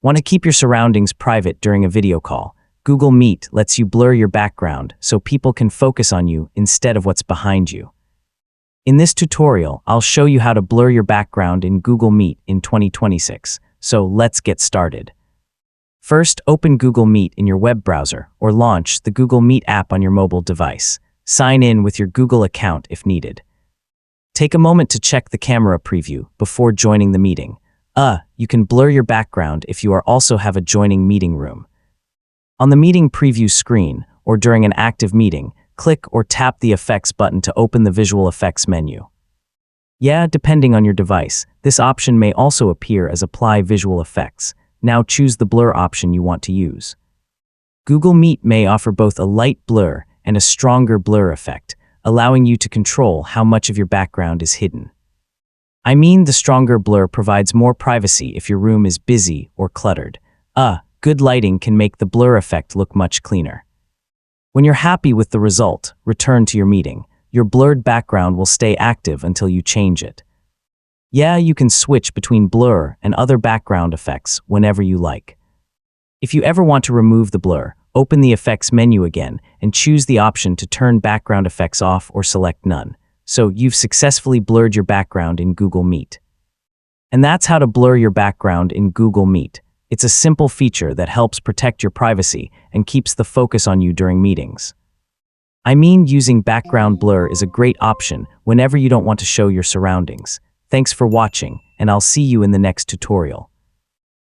Want to keep your surroundings private during a video call? Google Meet lets you blur your background so people can focus on you instead of what's behind you. In this tutorial, I'll show you how to blur your background in Google Meet in 2026. So let's get started. First, open Google Meet in your web browser or launch the Google Meet app on your mobile device. Sign in with your Google account if needed. Take a moment to check the camera preview before joining the meeting. You can blur your background if you also have a joining meeting room. On the meeting preview screen or during an active meeting, click or tap the Effects button to open the Visual Effects menu. Depending on your device, this option may also appear as Apply Visual Effects. Now choose the blur option you want to use. Google Meet may offer both a light blur and a stronger blur effect, allowing you to control how much of your background is hidden. The stronger blur provides more privacy if your room is busy or cluttered. Good lighting can make the blur effect look much cleaner. When you're happy with the result, return to your meeting. Your blurred background will stay active until you change it. You can switch between blur and other background effects whenever you like. If you ever want to remove the blur, open the Effects menu again and choose the option to turn background effects off or select none. So you've successfully blurred your background in Google Meet. And that's how to blur your background in Google Meet. It's a simple feature that helps protect your privacy and keeps the focus on you during meetings. Using background blur is a great option whenever you don't want to show your surroundings. Thanks for watching, and I'll see you in the next tutorial.